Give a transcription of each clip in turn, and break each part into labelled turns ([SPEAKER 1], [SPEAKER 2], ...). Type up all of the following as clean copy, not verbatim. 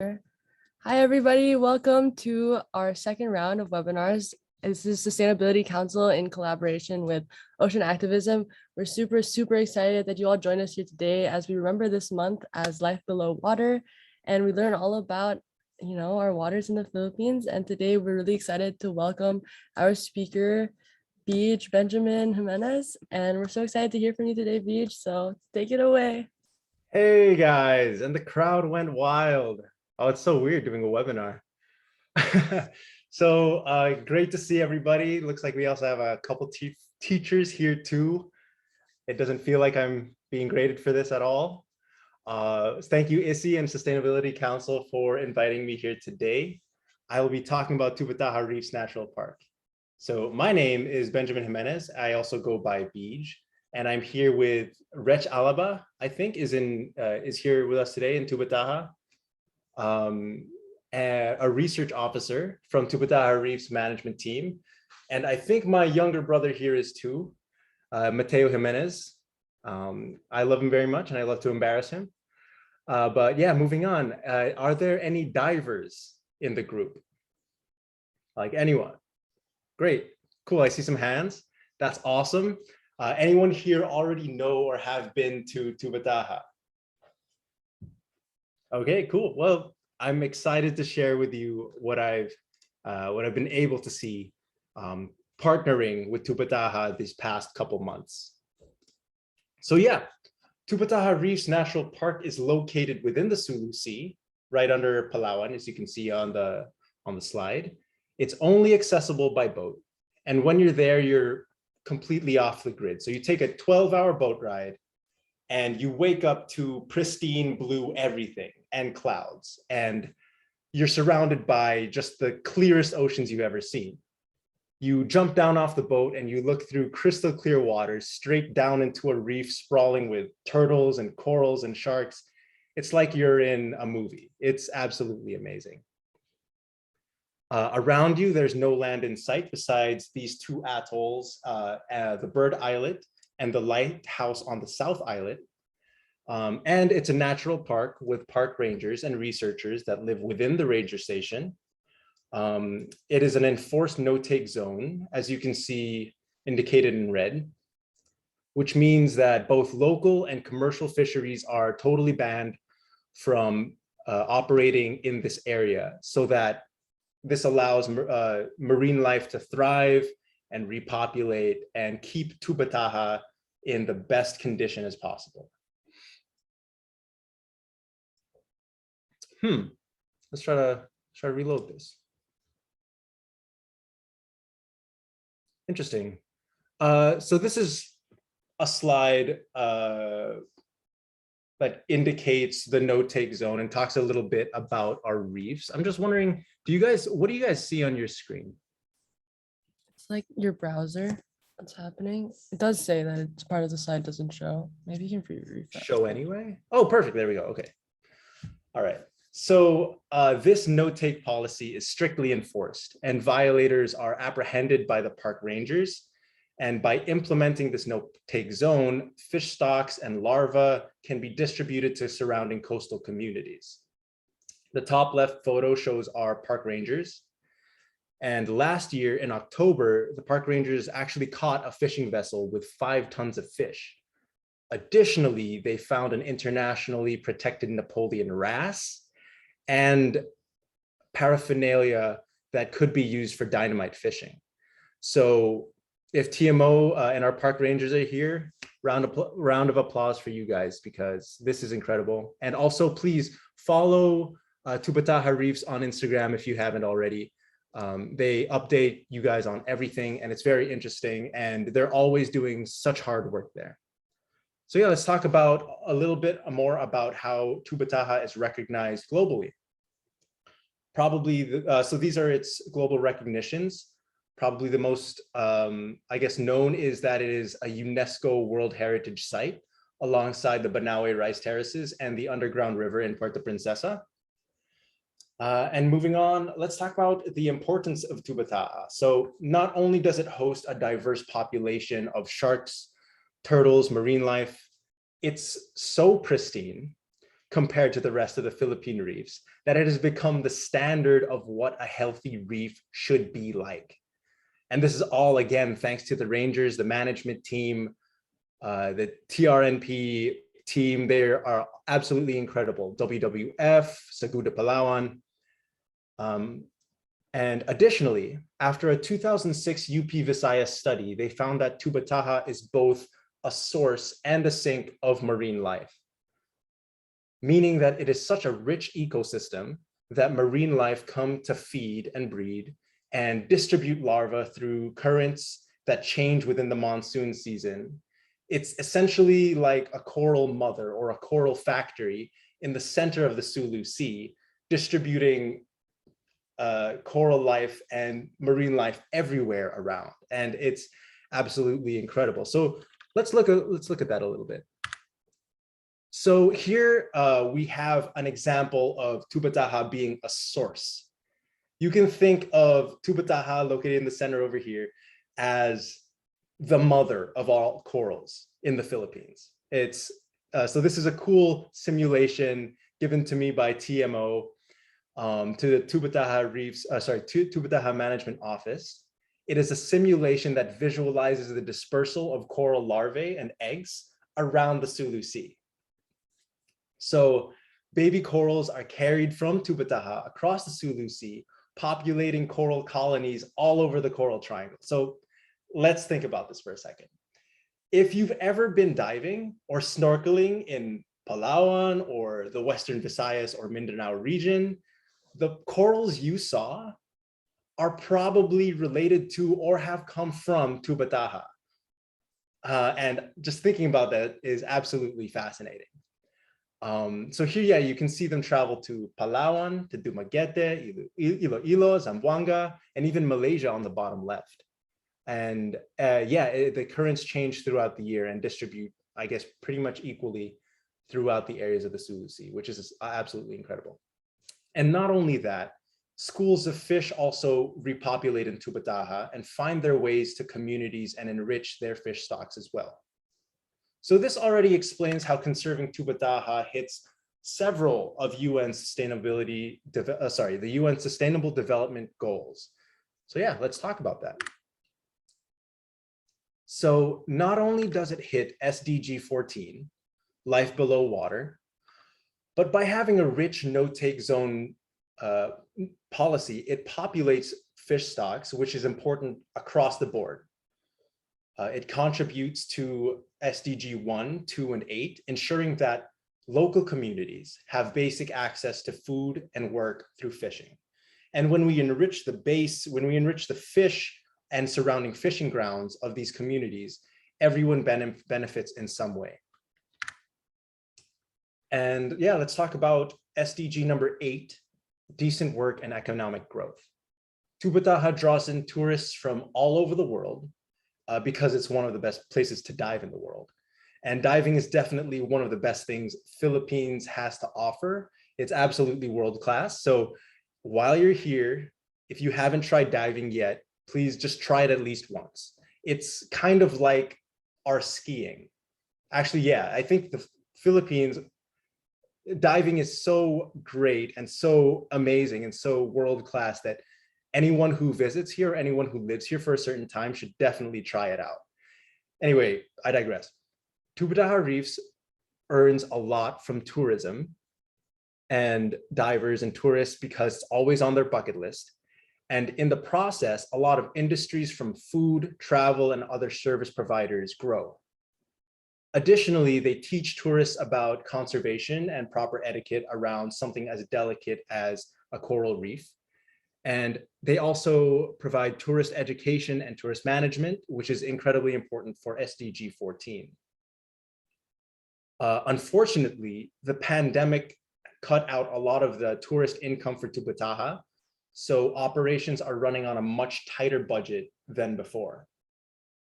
[SPEAKER 1] Hi, everybody. Welcome to our second round of webinars. This is Sustainability Council in collaboration with Ocean Activism. We're super excited that you all join us here today as we remember this month as Life Below Water, and we learn all about our waters in the Philippines. And today we're really excited to welcome our speaker, Beach Benjamin Jimenez. And we're so excited to hear from you today, Beach. So take it away.
[SPEAKER 2] Hey guys, and the crowd went wild. Oh, it's so weird doing a webinar. So great to see everybody. Looks like we also have a couple teachers here too. It doesn't feel like I'm being graded for this at all. Thank you, ISI and Sustainability Council for inviting me here today. I will be talking about Tubbataha Reefs National Park. So my name is Benjamin Jimenez. I also go by Beej, and I'm here with Rech Alaba, I think is here with us today in Tubbataha. A research officer from Tubbataha Reefs management team. And I think my younger brother here is too, Mateo Jimenez. I love him very much and I love to embarrass him. But yeah, moving on. Are there any divers in the group? Like anyone? Great, cool, I see some hands. That's awesome. Anyone here already know or have been to Tubbataha? Okay, cool. Well, I'm excited to share with you what I've been able to see partnering with Tubbataha these past couple months. So yeah, Tubbataha Reefs National Park is located within the Sulu Sea, right under Palawan, as you can see on the slide. It's only accessible by boat, and when you're there, you're completely off the grid. So you take a 12-hour boat ride, and you wake up to pristine blue everything and clouds, and you're surrounded by just the clearest oceans you've ever seen. You jump down off the boat and you look through crystal clear waters straight down into a reef sprawling with turtles and corals and sharks. It's like you're in a movie. It's absolutely amazing. Around you, there's no land in sight besides these two atolls, the Bird Islet and the lighthouse on the South Islet. And it's a natural park with park rangers and researchers that live within the ranger station. It is an enforced no-take zone, as you can see indicated in red, which means that both local and commercial fisheries are totally banned from operating in this area, so that this allows marine life to thrive and repopulate and keep Tubbataha in the best condition as possible. Let's try to reload this. Interesting. So this is a slide that indicates the no-take zone and talks a little bit about our reefs. I'm just wondering, what do you guys see on your screen?
[SPEAKER 1] It's like your browser. What's happening? It does say that it's part of the slide doesn't show. Maybe you can refresh.
[SPEAKER 2] Show anyway? Oh, perfect. There we go. Okay. All right. So this no-take policy is strictly enforced, and violators are apprehended by the park rangers. And by implementing this no-take zone, fish stocks and larvae can be distributed to surrounding coastal communities. The top left photo shows our park rangers. And last year in October, the park rangers actually caught a fishing vessel with 5 tons of fish. Additionally, they found an internationally protected Napoleon wrasse and paraphernalia that could be used for dynamite fishing. So if TMO and our park rangers are here, round of applause for you guys, because this is incredible. And also please follow Tubbataha Reefs on Instagram if you haven't already. They update you guys on everything, and it's very interesting, and they're always doing such hard work there. So yeah, let's talk about a little bit more about how Tubbataha is recognized globally. Probably, so these are its global recognitions. Probably the most, I guess, known is that it is a UNESCO World Heritage Site alongside the Banaue Rice Terraces and the underground river in Puerto Princesa. And moving on, let's talk about the importance of Tubbataha. So not only does it host a diverse population of sharks, turtles, marine life, it's so pristine compared to the rest of the Philippine reefs, that it has become the standard of what a healthy reef should be like. And this is all, again, thanks to the rangers, the management team, the TRNP team. They are absolutely incredible. WWF, Seguda Palawan. And additionally, after a 2006 UP Visayas study, they found that Tubbataha is both a source and a sink of marine life, meaning that it is such a rich ecosystem that marine life come to feed and breed and distribute larvae through currents that change within the monsoon season. It's essentially like a coral mother or a coral factory in the center of the Sulu Sea, distributing coral life and marine life everywhere around. And it's absolutely incredible. So let's look at that a little bit. So here we have an example of Tubbataha being a source. You can think of Tubbataha, located in the center over here, as the mother of all corals in the Philippines. It's so this is a cool simulation given to me by TMO to the Tubbataha Reefs, Tubbataha Management Office. It is a simulation that visualizes the dispersal of coral larvae and eggs around the Sulu Sea. So baby corals are carried from Tubbataha across the Sulu Sea, populating coral colonies all over the Coral Triangle. So let's think about this for a second. If you've ever been diving or snorkeling in Palawan or the Western Visayas or Mindanao region, the corals you saw are probably related to or have come from Tubbataha. And just thinking about that is absolutely fascinating. So here, yeah, you can see them travel to Palawan, to Dumaguete, Iloilo, Zamboanga, and even Malaysia on the bottom left. And yeah, the currents change throughout the year and distribute, I guess, pretty much equally throughout the areas of the Sulu Sea, which is absolutely incredible. And not only that, schools of fish also repopulate in Tubbataha and find their ways to communities and enrich their fish stocks as well. So this already explains how conserving Tubbataha hits several of the UN Sustainable Development Goals. So yeah, let's talk about that. So not only does it hit SDG14, Life Below Water, but by having a rich no-take zone policy, it populates fish stocks, which is important across the board. It contributes to SDG 1, 2, and 8, ensuring that local communities have basic access to food and work through fishing. And when we enrich the fish and surrounding fishing grounds of these communities, everyone benefits in some way. And yeah, let's talk about SDG number 8, decent work and economic growth. Tubbataha draws in tourists from all over the world because it's one of the best places to dive in the world. And diving is definitely one of the best things Philippines has to offer. It's absolutely world-class. So while you're here, if you haven't tried diving yet, please just try it at least once. It's kind of like our skiing. Actually, yeah, I think the Philippines, diving is so great and so amazing and so world-class that anyone who visits here, anyone who lives here for a certain time should definitely try it out. Anyway, I digress. Tubbataha Reefs earns a lot from tourism and divers and tourists because it's always on their bucket list. And in the process, a lot of industries from food, travel, and other service providers grow. Additionally, they teach tourists about conservation and proper etiquette around something as delicate as a coral reef. And they also provide tourist education and tourist management, which is incredibly important for SDG 14. Unfortunately, the pandemic cut out a lot of the tourist income for Tubbataha, so operations are running on a much tighter budget than before.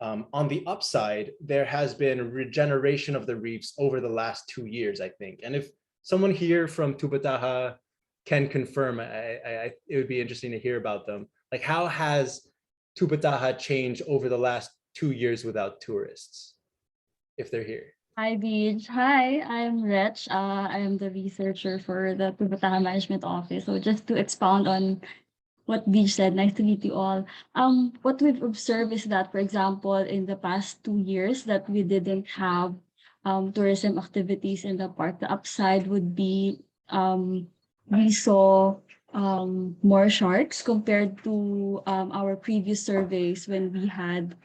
[SPEAKER 2] On the upside, there has been regeneration of the reefs over the last 2 years, I think. And if someone here from Tubbataha can confirm, it would be interesting to hear about them. Like, how has Tubbataha changed over the last 2 years without tourists, if they're here?
[SPEAKER 3] Hi, Beach. Hi, I'm Rich. I am the researcher for the Tubbataha Management Office. So just to expound on what Beach said, nice to meet you all. What we've observed is that, for example, in the past 2 years that we didn't have tourism activities in the park, the upside would be we saw more sharks compared to our previous surveys when we had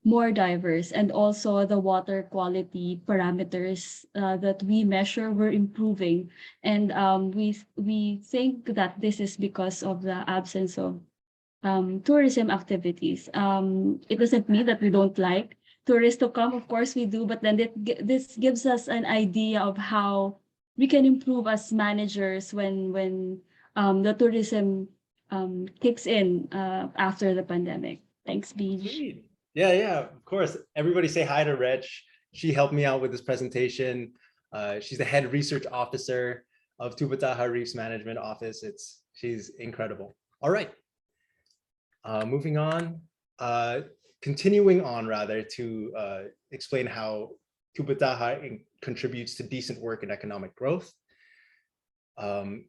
[SPEAKER 3] more divers, and also the water quality parameters that we measure were improving. And we think that this is because of the absence of tourism activities. It doesn't mean that we don't like tourists to come. Of course we do, but then this gives us an idea of how we can improve as managers when the tourism kicks in after the pandemic. Thanks, Beej.
[SPEAKER 2] Sweet. Yeah, yeah, of course. Everybody say hi to Reg. She helped me out with this presentation. She's the head research officer of Tubbataha Reefs Management Office. She's incredible. All right. Moving on, continuing on rather to explain how Tubbataha contributes to decent work and economic growth.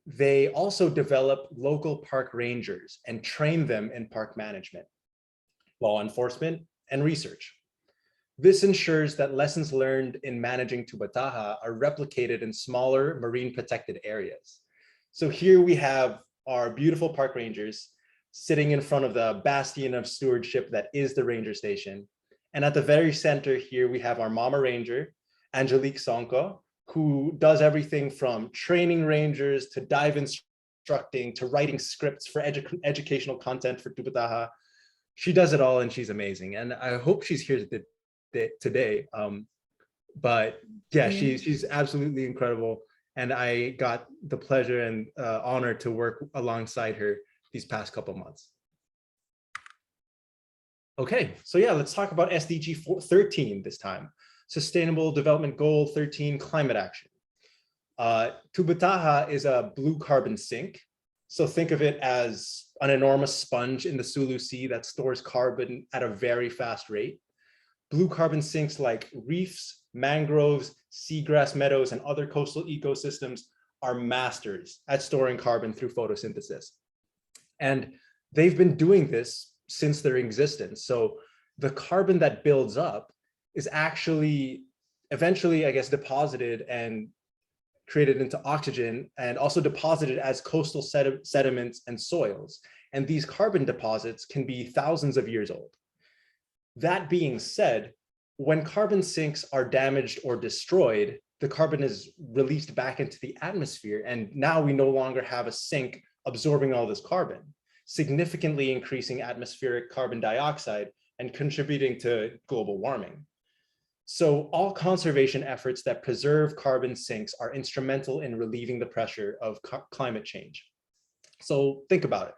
[SPEAKER 2] They also develop local park rangers and train them in park management, law enforcement, and research. This ensures that lessons learned in managing Tubbataha are replicated in smaller marine protected areas. So here we have our beautiful park rangers sitting in front of the bastion of stewardship that is the ranger station. And at the very center here, we have our mama ranger, Angelique Sonko, who does everything from training rangers to dive instructing to writing scripts for educational content for Tubbataha. She does it all and she's amazing. And I hope she's here today. But yeah, she's absolutely incredible. And I got the pleasure and honor to work alongside her these past couple months. Okay, so yeah, let's talk about SDG 13 this time. Sustainable Development Goal 13, climate action. Tubbataha is a blue carbon sink. So think of it as an enormous sponge in the Sulu Sea that stores carbon at a very fast rate. Blue carbon sinks like reefs, mangroves, seagrass meadows, and other coastal ecosystems are masters at storing carbon through photosynthesis. And they've been doing this since their existence. So the carbon that builds up is actually eventually, I guess, deposited and created into oxygen and also deposited as coastal sediments and soils. And these carbon deposits can be thousands of years old. That being said, when carbon sinks are damaged or destroyed, the carbon is released back into the atmosphere. And now we no longer have a sink absorbing all this carbon, significantly increasing atmospheric carbon dioxide and contributing to global warming. So all conservation efforts that preserve carbon sinks are instrumental in relieving the pressure of climate change. So think about it.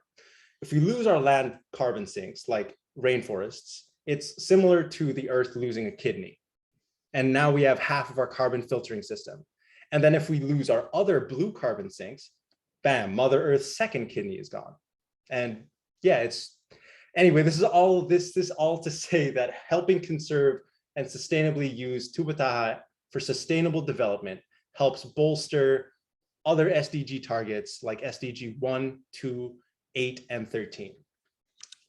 [SPEAKER 2] If we lose our land carbon sinks like rainforests, it's similar to the earth losing a kidney. And now we have half of our carbon filtering system. And then if we lose our other blue carbon sinks, bam, Mother Earth's second kidney is gone. And yeah, anyway, this is all to say that helping conserve and sustainably use Tubbataha for sustainable development helps bolster other SDG targets like SDG 1, 2, 8, and 13.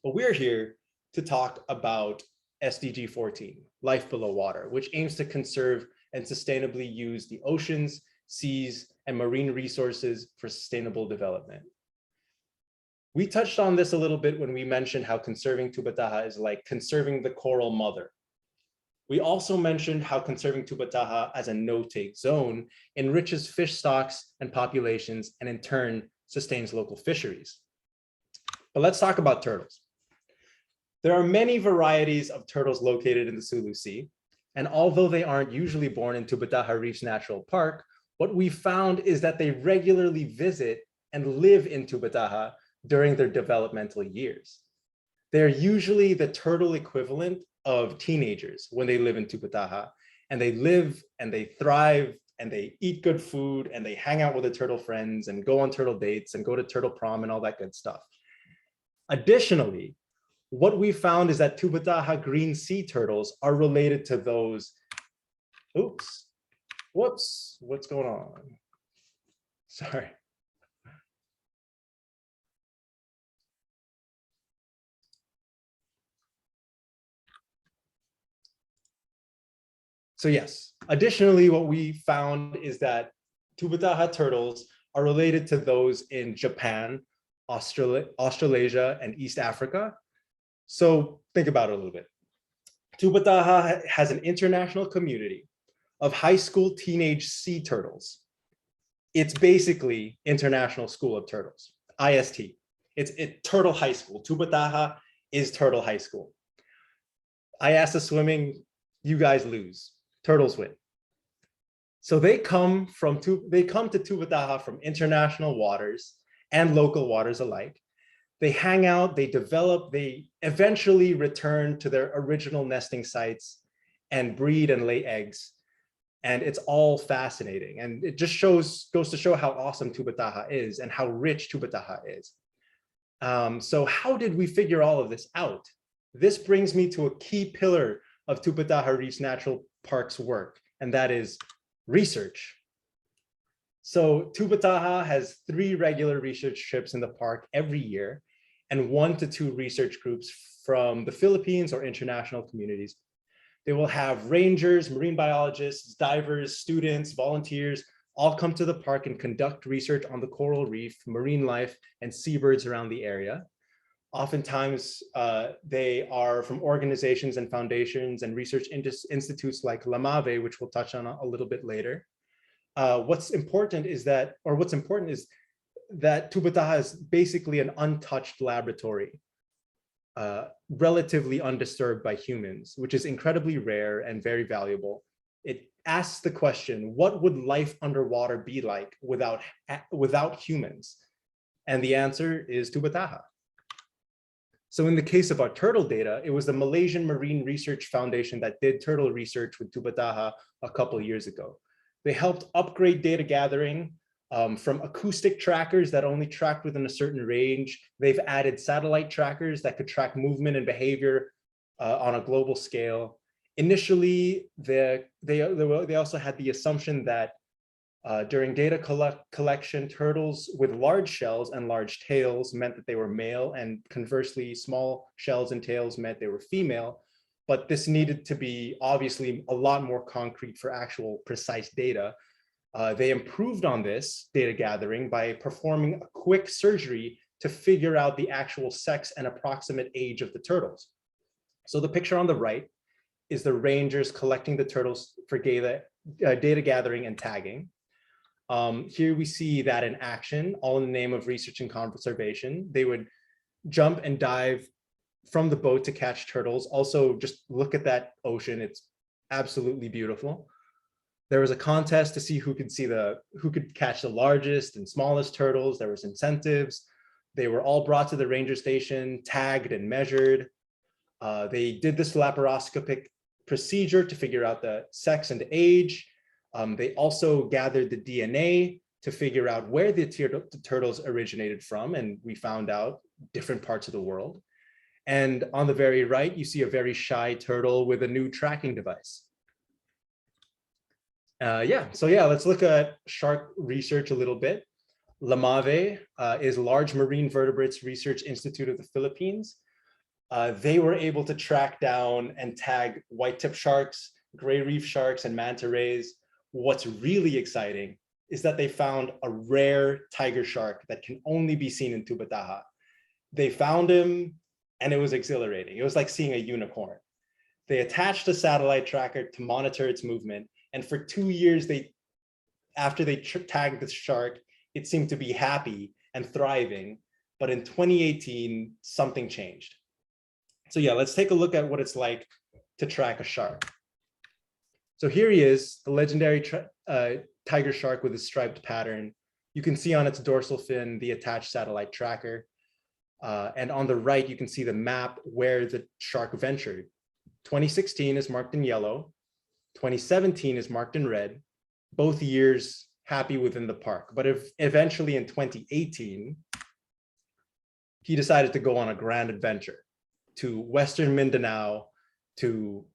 [SPEAKER 2] But we're here to talk about SDG 14, Life Below Water, which aims to conserve and sustainably use the oceans, seas, and marine resources for sustainable development. We touched on this a little bit when we mentioned how conserving Tubbataha is like conserving the coral mother. We also mentioned how conserving Tubbataha as a no-take zone enriches fish stocks and populations and in turn sustains local fisheries. But let's talk about turtles. There are many varieties of turtles located in the Sulu Sea, and although they aren't usually born in Tubbataha Reefs Natural Park, what we found is that they regularly visit and live in Tubbataha during their developmental years. They're usually the turtle equivalent of teenagers when they live in Tubbataha, and they live and they thrive and they eat good food and they hang out with their turtle friends and go on turtle dates and go to turtle prom and all that good stuff. Additionally, what we found is that Tubbataha green sea turtles are related to those Oops, whoops, what's going on? Sorry. So yes, additionally, what we found is that Tubbataha turtles are related to those in Japan, Australasia, and East Africa. So think about it a little bit. Tubbataha has an international community of high school teenage sea turtles. It's basically International School of Turtles, IST. It's Turtle High School. Tubbataha is Turtle High School. IASA swimming, you guys lose. Turtles win. So they come to Tubbataha from international waters and local waters alike. They hang out, they develop, they eventually return to their original nesting sites and breed and lay eggs. And it's all fascinating. And it just goes to show how awesome Tubbataha is and how rich Tubbataha is. So how did we figure all of this out? This brings me to a key pillar of Tubbataha Reef Natural Park's work, and that is research. So Tubbataha has 3 regular research trips in the park every year, and 1 to 2 research groups from the Philippines or international communities. They will have rangers, marine biologists, divers, students, volunteers, all come to the park and conduct research on the coral reef, marine life, and seabirds around the area. Oftentimes, they are from organizations and foundations and research institutes like LAMAVE, which we'll touch on a little bit later. What's important is that Tubbataha is basically an untouched laboratory, relatively undisturbed by humans, which is incredibly rare and very valuable. It asks the question, what would life underwater be like without humans? And the answer is Tubbataha. So in the case of our turtle data, it was the Malaysian Marine Research Foundation that did turtle research with Tubbataha a couple of years ago. They helped upgrade data gathering from acoustic trackers that only tracked within a certain range. They've added satellite trackers that could track movement and behavior on a global scale. Initially, they also had the assumption that during data collection, turtles with large shells and large tails meant that they were male, and conversely, small shells and tails meant they were female. But this needed to be obviously a lot more concrete for actual precise data. They improved on this data gathering by performing a quick surgery to figure out the actual sex and approximate age of the turtles. So the picture on the right is the rangers collecting the turtles for data gathering and tagging. Here we see that in action, all in the name of research and conservation. They would jump and dive from the boat to catch turtles. Also, just look at that ocean. It's absolutely beautiful. There was a contest to see who could catch the largest and smallest turtles. There was incentives. They were all brought to the ranger station, tagged and measured. They did this laparoscopic procedure to figure out the sex and age. They also gathered the DNA to figure out where the turtles originated from, and we found out different parts of the world. And on the very right, you see a very shy turtle with a new tracking device. Let's look at shark research a little bit. LAMAVE is Large Marine Vertebrates Research Institute of the Philippines. They were able to track down and tag white-tip sharks, gray reef sharks, and manta rays. What's really exciting is that they found a rare tiger shark that can only be seen in Tubbataha. They found him, and it was exhilarating. It was like seeing a unicorn. They attached a satellite tracker to monitor its movement, and for 2 years, after they tagged the shark, it seemed to be happy and thriving. But in 2018, something changed. So yeah, let's take a look at what it's like to track a shark. So here he is, the legendary tiger shark with a striped pattern. You can see on its dorsal fin the attached satellite tracker. And on the right, you can see the map where the shark ventured. 2016 is marked in yellow. 2017 is marked in red. Both years happy within the park. But eventually in 2018, he decided to go on a grand adventure to Western Mindanao, to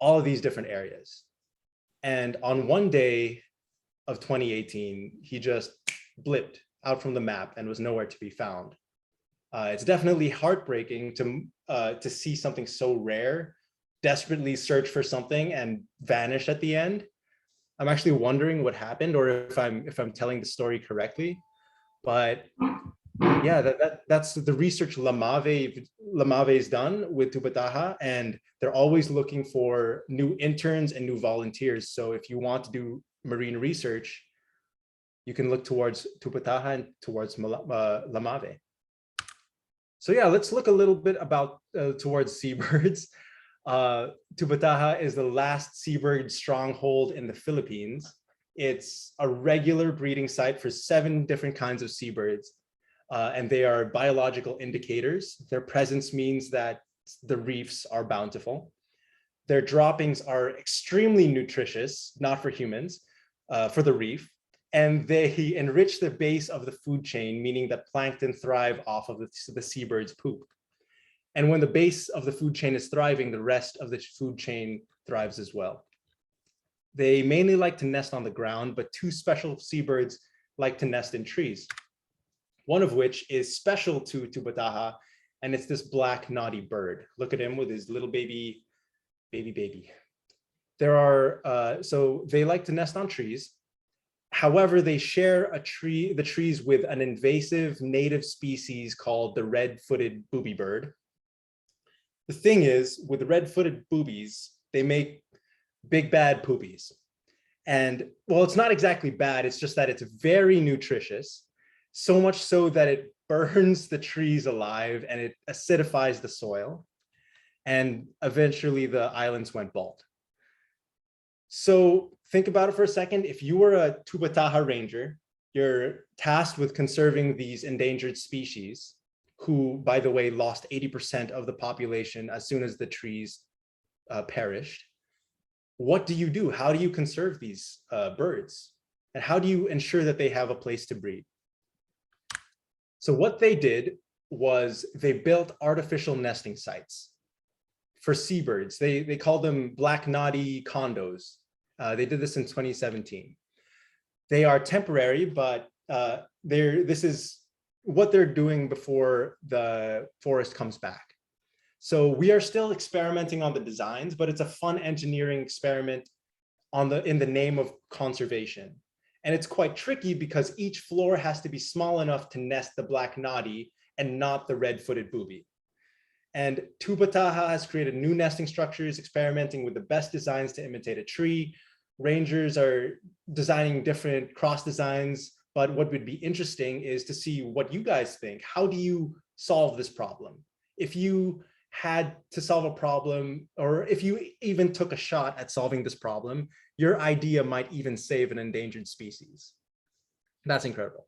[SPEAKER 2] all of these different areas. And on one day of 2018, he just blipped out from the map and was nowhere to be found. It's definitely heartbreaking to see something so rare desperately search for something and vanish at the end. I'm actually wondering what happened, or if I'm telling the story correctly. But yeah, that's the research Lamave done with Tubbataha, and they're always looking for new interns and new volunteers. So if you want to do marine research, you can look towards Tubbataha and towards Lamave. So yeah, let's look a little bit about towards seabirds. Tubbataha is the last seabird stronghold in the Philippines. It's a regular breeding site for 7 different kinds of seabirds, and they are biological indicators. Their presence means that the reefs are bountiful. Their droppings are extremely nutritious, not for humans, for the reef, and they enrich the base of the food chain, meaning that plankton thrive off of the seabird's poop. And when the base of the food chain is thriving, the rest of the food chain thrives as well. They mainly like to nest on the ground, but 2 special seabirds like to nest in trees. One of which is special to Tubbataha, and it's this black naughty bird. Look at him with his little baby. There are, so they like to nest on trees. However, they share the trees with an invasive native species called the red-footed booby bird. The thing is, with the red-footed boobies, they make big bad poopies. And well, it's not exactly bad, it's just that it's very nutritious, so much so that it burns the trees alive and it acidifies the soil. And eventually the islands went bald. So think about it for a second. If you were a Tubbataha ranger, you're tasked with conserving these endangered species, who, by the way, lost 80% of the population as soon as the trees perished. What do you do? How do you conserve these birds? And how do you ensure that they have a place to breed? So what they did was they built artificial nesting sites for seabirds. They called them black naughty condos. They did this in 2017. They are temporary, but this is what they're doing before the forest comes back. So we are still experimenting on the designs, but it's a fun engineering experiment in the name of conservation. And it's quite tricky because each floor has to be small enough to nest the black naughty and not the red-footed booby. And Tubbataha has created new nesting structures, experimenting with the best designs to imitate a tree. Rangers are designing different cross designs, but what would be interesting is to see what you guys think. How do you solve this problem? If you had to solve a problem, or if you even took a shot at solving this problem, your idea might even save an endangered species. That's incredible.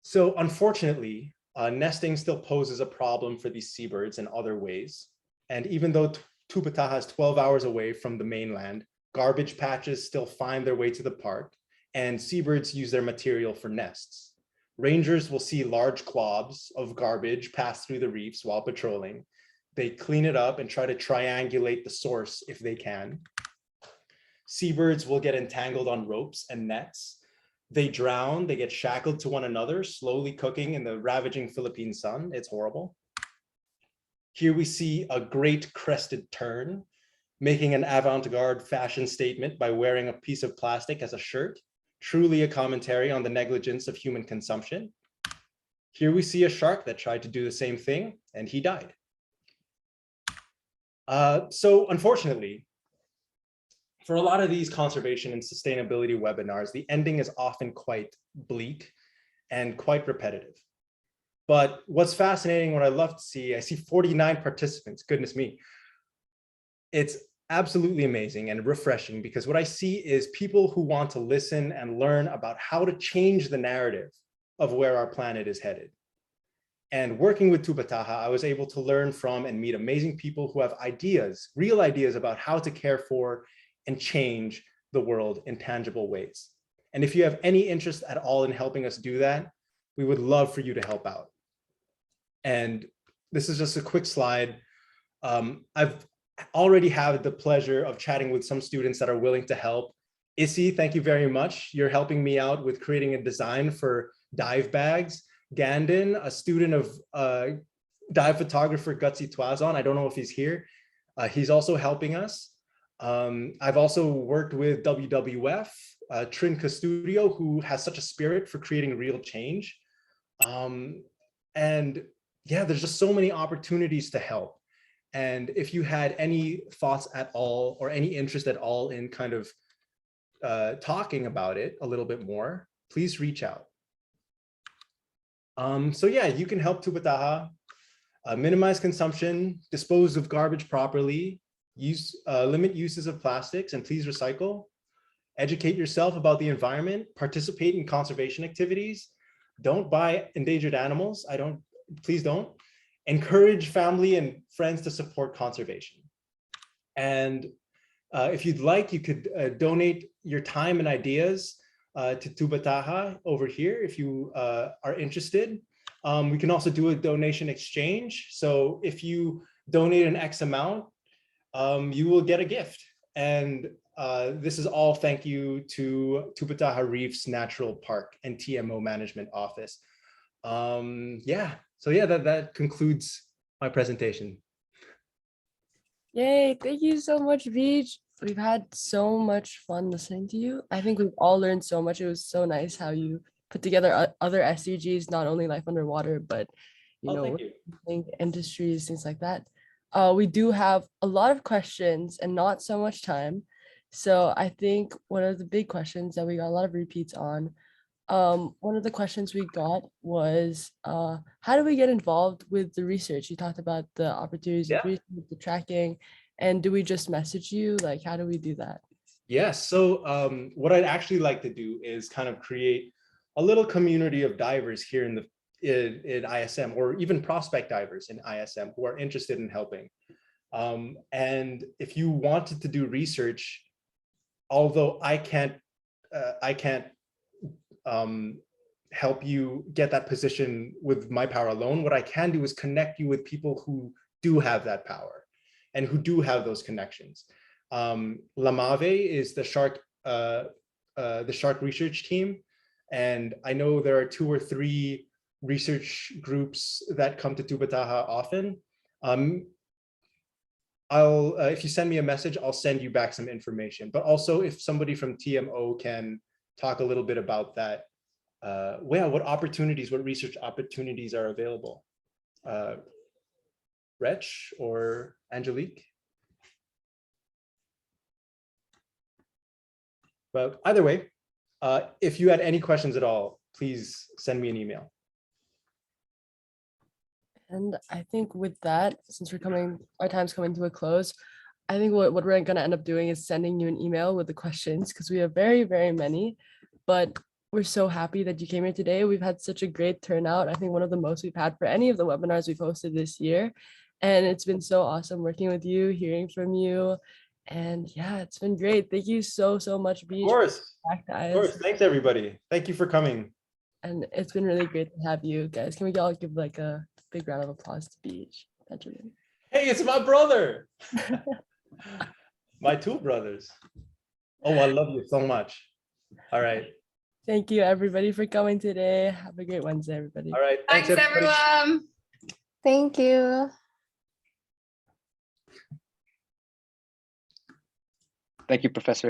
[SPEAKER 2] So unfortunately, nesting still poses a problem for these seabirds in other ways. And even though Tubbataha is 12 hours away from the mainland, garbage patches still find their way to the park, and seabirds use their material for nests. Rangers will see large globs of garbage pass through the reefs while patrolling. They clean it up and try to triangulate the source if they can. Seabirds will get entangled on ropes and nets. They drown, they get shackled to one another, slowly cooking in the ravaging Philippine sun. It's horrible. Here we see a great crested tern making an avant-garde fashion statement by wearing a piece of plastic as a shirt, truly a commentary on the negligence of human consumption. Here we see a shark that tried to do the same thing, and he died. So unfortunately, for a lot of these conservation and sustainability webinars, the ending is often quite bleak and quite repetitive. But what's fascinating, what I love to see, I see 49 participants, goodness me. It's absolutely amazing and refreshing, because what I see is people who want to listen and learn about how to change the narrative of where our planet is headed. And working with Tubbataha, I was able to learn from and meet amazing people who have ideas, real ideas about how to care for and change the world in tangible ways. And if you have any interest at all in helping us do that, we would love for you to help out. And this is just a quick slide. already have the pleasure of chatting with some students that are willing to help. Issy, thank you very much. You're helping me out with creating a design for dive bags. Gandon, a student of dive photographer Gutsy Twazon, I don't know if he's here. He's also helping us. I've also worked with WWF, Trinca Studio, who has such a spirit for creating real change. And yeah, there's just so many opportunities to help. And if you had any thoughts at all or any interest at all in kind of talking about it a little bit more, please reach out. So yeah, you can help Tubbataha minimize consumption, dispose of garbage properly, limit uses of plastics, and please recycle. Educate yourself about the environment, participate in conservation activities. Don't buy endangered animals. Please don't. Encourage family and friends to support conservation. And if you'd like, you could donate your time and ideas to Tubbataha over here if you are interested. We can also do a donation exchange. So if you donate an X amount, you will get a gift. And this is all thank you to Tubbataha Reefs Natural Park and TMO Management Office. Yeah, so yeah, that concludes my presentation.
[SPEAKER 1] Yay, thank you so much, Beach. We've had so much fun listening to you. I think we've all learned so much. It was so nice how you put together other SDGs, not only life underwater, but
[SPEAKER 2] Thank you.
[SPEAKER 1] industries, things like that. We do have a lot of questions and not so much time. So I think one of the big questions that we got a lot of repeats on, one of the questions we got was, how do we get involved with the research? You talked about the opportunities of research, the tracking, and do we just message you? Like, how do we do that?
[SPEAKER 2] Yes, so what I'd actually like to do is kind of create a little community of divers here in ISM, or even prospect divers in ISM who are interested in helping. And if you wanted to do research, although I can't help you get that position with my power alone, what I can do is connect you with people who do have that power and who do have those connections. Lamave is the shark research team, and I know there are 2 or 3 research groups that come to Tubbataha often. If you send me a message, I'll send you back some information. But also, if somebody from TMO can talk a little bit about that, what research opportunities are available? Rech or Angelique? But either way, if you had any questions at all, please send me an email.
[SPEAKER 1] And I think with that, since our time's coming to a close, I think what we're going to end up doing is sending you an email with the questions, because we have very, very many. But we're so happy that you came here today. We've had such a great turnout. I think one of the most we've had for any of the webinars we've hosted this year. And it's been so awesome working with you, hearing from you. And yeah, it's been great. Thank you so, so much, Beach.
[SPEAKER 2] Of course. Thanks, everybody. Thank you for coming.
[SPEAKER 1] And it's been really great to have you guys. Can we all give like a big round of applause to Beach? Benjamin.
[SPEAKER 2] Hey, it's my brother. My 2 brothers. Oh, I love you so much. All right.
[SPEAKER 1] Thank you, everybody, for coming today. Have a great Wednesday, everybody.
[SPEAKER 2] All right.
[SPEAKER 4] Thanks everyone.
[SPEAKER 5] Thank you.
[SPEAKER 6] Thank you, Professor.